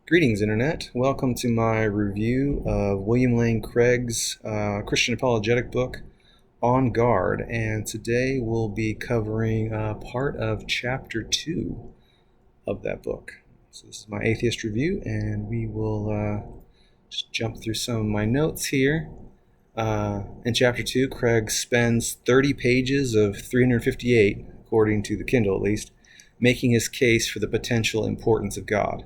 Greetings, Internet. Welcome to my review of William Lane Craig's Christian apologetic book, On Guard. And today we'll be covering part of Chapter 2 of that book. So this is my atheist review, and we will just jump through some of my notes here. In Chapter 2, Craig spends 30 pages of 358, according to the Kindle at least, making his case for the potential importance of God.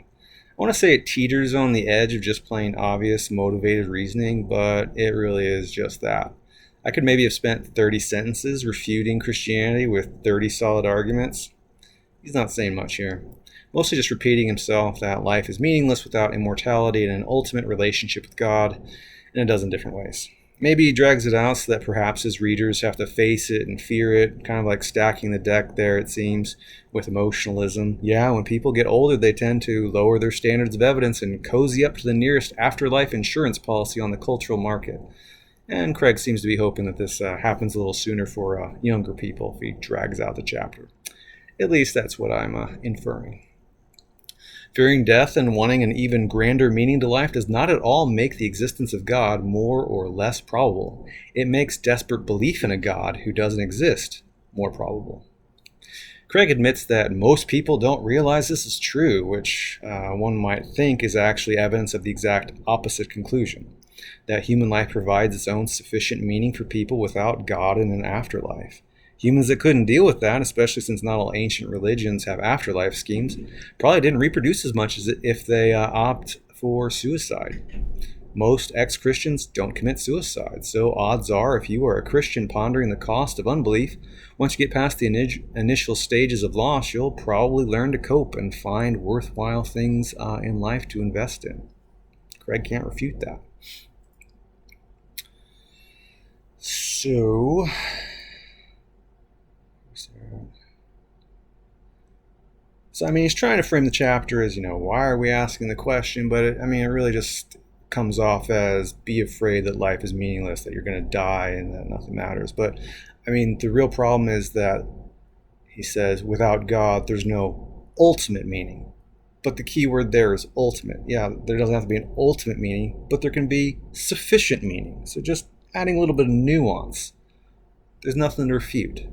I want to say it teeters on the edge of just plain obvious motivated reasoning, but it really is just that. I could maybe have spent 30 sentences refuting Christianity with 30 solid arguments. He's not saying much here. Mostly just repeating himself that life is meaningless without immortality and an ultimate relationship with God in a dozen different ways. Maybe he drags it out so that perhaps his readers have to face it and fear it, kind of like stacking the deck there, it seems, with emotionalism. Yeah, when people get older, they tend to lower their standards of evidence and cozy up to the nearest afterlife insurance policy on the cultural market. And Craig seems to be hoping that this happens a little sooner for younger people if he drags out the chapter. At least that's what I'm inferring. Fearing death and wanting an even grander meaning to life does not at all make the existence of God more or less probable. It makes desperate belief in a God who doesn't exist more probable. Craig admits that most people don't realize this is true, which one might think is actually evidence of the exact opposite conclusion, that human life provides its own sufficient meaning for people without God in an afterlife. Humans that couldn't deal with that, especially since not all ancient religions have afterlife schemes, probably didn't reproduce as much as if they opt for suicide. Most ex-Christians don't commit suicide, so odds are if you are a Christian pondering the cost of unbelief, once you get past the initial stages of loss, you'll probably learn to cope and find worthwhile things in life to invest in. Craig can't refute that. So, I mean, he's trying to frame the chapter as, why are we asking the question? But, it really just comes off as be afraid that life is meaningless, that you're going to die and that nothing matters. But, the real problem is that he says, without God, there's no ultimate meaning. But the key word there is ultimate. Yeah, there doesn't have to be an ultimate meaning, but there can be sufficient meaning. So just adding a little bit of nuance. There's nothing to refute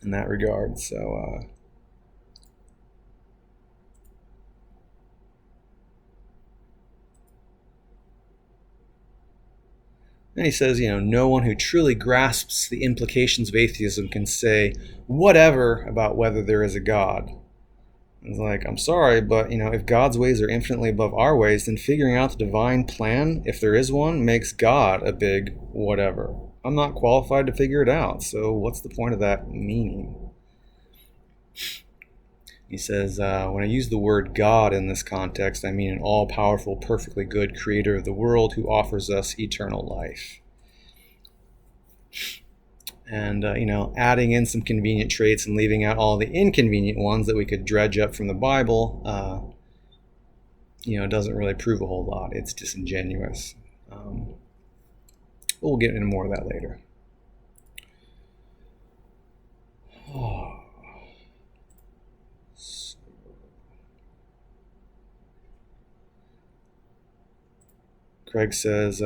in that regard. So, and he says, no one who truly grasps the implications of atheism can say whatever about whether there is a God. It's like, I'm sorry, but, if God's ways are infinitely above our ways, then figuring out the divine plan, if there is one, makes God a big whatever. I'm not qualified to figure it out, so what's the point of that meaning? He says, when I use the word God in this context, I mean an all-powerful, perfectly good creator of the world who offers us eternal life. And, adding in some convenient traits and leaving out all the inconvenient ones that we could dredge up from the Bible, doesn't really prove a whole lot. It's disingenuous. We'll get into more of that later. Craig says,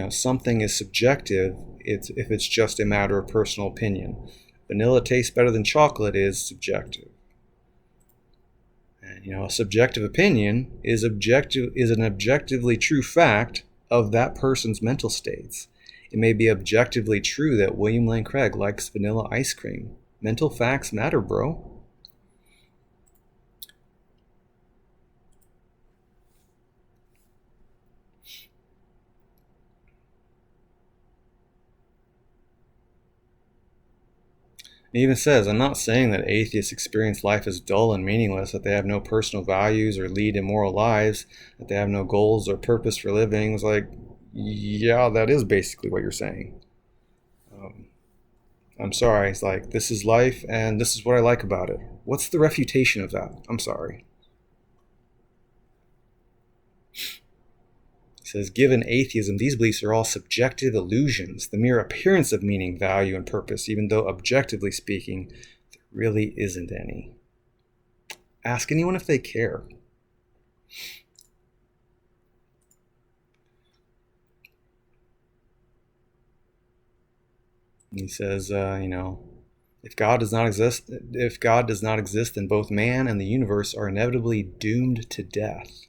something is subjective if it's just a matter of personal opinion. Vanilla tastes better than chocolate is subjective. And, a subjective opinion is an objectively true fact of that person's mental states. It may be objectively true that William Lane Craig likes vanilla ice cream. Mental facts matter, bro. It even says, I'm not saying that atheists experience life as dull and meaningless, that they have no personal values or lead immoral lives, that they have no goals or purpose for living. It's like, yeah, that is basically what you're saying. I'm sorry. It's like, this is life and this is what I like about it. What's the refutation of that? I'm sorry. He says, given atheism, these beliefs are all subjective illusions, the mere appearance of meaning, value, and purpose, even though objectively speaking, there really isn't any. Ask anyone if they care. He says, if God does not exist, then both man and the universe are inevitably doomed to death.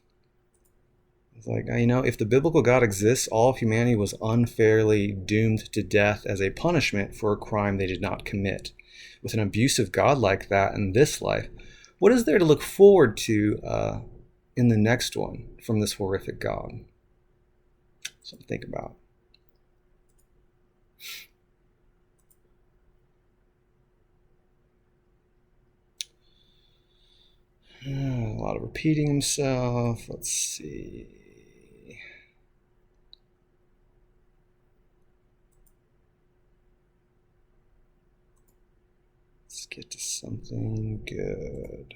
It's like, if the biblical God exists, all of humanity was unfairly doomed to death as a punishment for a crime they did not commit. With an abusive God like that in this life, what is there to look forward to in the next one from this horrific God? Something to think about. A lot of repeating himself. Let's see. Let's get to something good.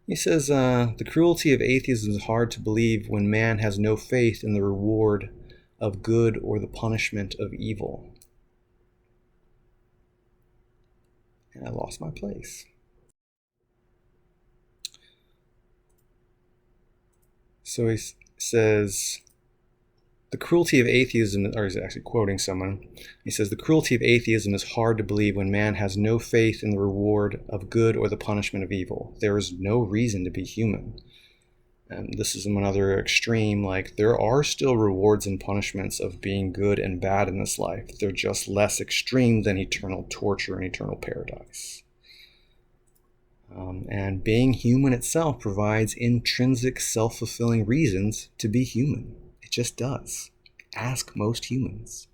He says, the cruelty of atheism is hard to believe when man has no faith in the reward of good or the punishment of evil. And I lost my place. So he says, the cruelty of atheism, or he's actually quoting someone. He says, the cruelty of atheism is hard to believe when man has no faith in the reward of good or the punishment of evil. There is no reason to be human. And this is another extreme, like there are still rewards and punishments of being good and bad in this life. They're just less extreme than eternal torture and eternal paradise. And being human itself provides intrinsic self-fulfilling reasons to be human. It just does. Ask most humans.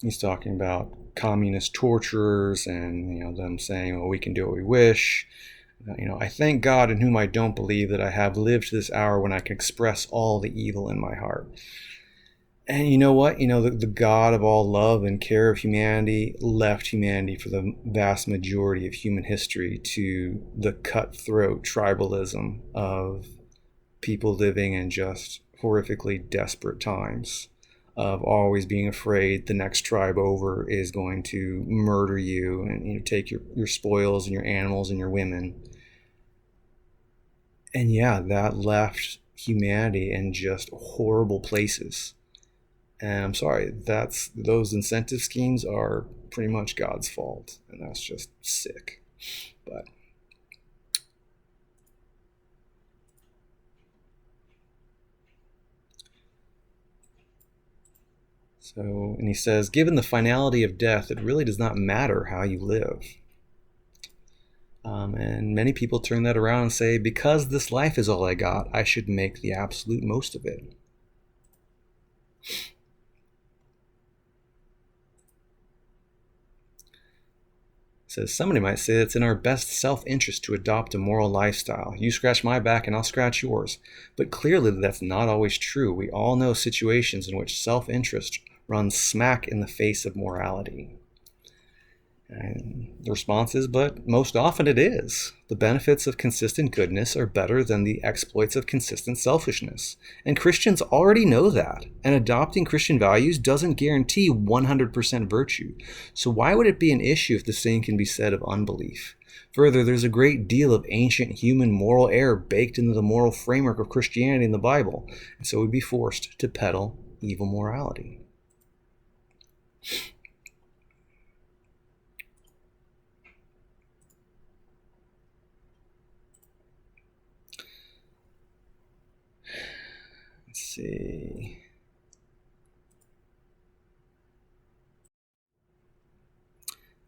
He's talking about communist torturers and them saying, well, we can do what we wish. I thank God in whom I don't believe that I have lived to this hour when I can express all the evil in my heart. And you know what? The God of all love and care of humanity left humanity for the vast majority of human history to the cutthroat tribalism of people living in just horrifically desperate times, of always being afraid the next tribe over is going to murder you and take your spoils and your animals and your women. And yeah, that left humanity in just horrible places. And I'm sorry, those incentive schemes are pretty much God's fault, and that's just sick. But and he says, given the finality of death, it really does not matter how you live. And many people turn that around and say, because this life is all I got, I should make the absolute most of it. Says, somebody might say it's in our best self-interest to adopt a moral lifestyle. You scratch my back and I'll scratch yours. But clearly that's not always true. We all know situations in which self-interest runs smack in the face of morality. And the response is, but most often it is. The benefits of consistent goodness are better than the exploits of consistent selfishness. And Christians already know that. And adopting Christian values doesn't guarantee 100% virtue. So why would it be an issue if the same can be said of unbelief? Further, there's a great deal of ancient human moral error baked into the moral framework of Christianity in the Bible. And so we'd be forced to peddle evil morality. Let's see.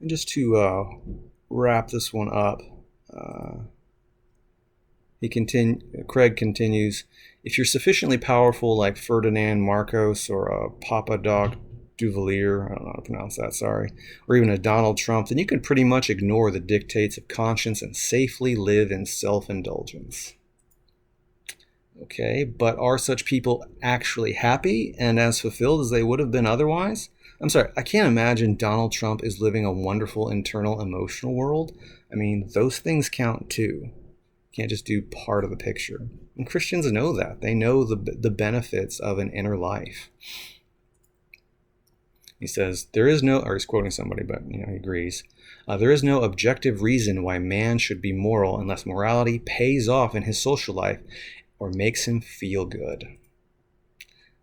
And just to wrap this one up, Craig continues, if you're sufficiently powerful like Ferdinand Marcos or a Papa Doc Duvalier, I don't know how to pronounce that, sorry, or even a Donald Trump, then you can pretty much ignore the dictates of conscience and safely live in self-indulgence. Okay, but are such people actually happy and as fulfilled as they would have been otherwise? I'm sorry, I can't imagine Donald Trump is living a wonderful internal emotional world. I mean, those things count too. Can't just do part of the picture. And Christians know that. They know the benefits of an inner life. He says, there is no, or he's quoting somebody, but he agrees. There is no objective reason why man should be moral unless morality pays off in his social life or makes him feel good.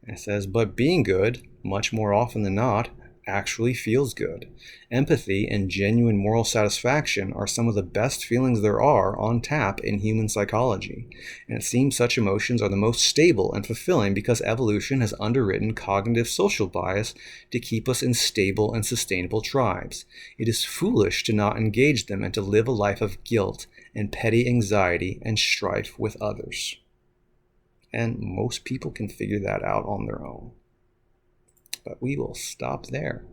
And it says, but being good, much more often than not, actually feels good. Empathy and genuine moral satisfaction are some of the best feelings there are on tap in human psychology, and it seems such emotions are the most stable and fulfilling because evolution has underwritten cognitive social bias to keep us in stable and sustainable tribes. It is foolish to not engage them and to live a life of guilt and petty anxiety and strife with others. And most people can figure that out on their own. But we will stop there.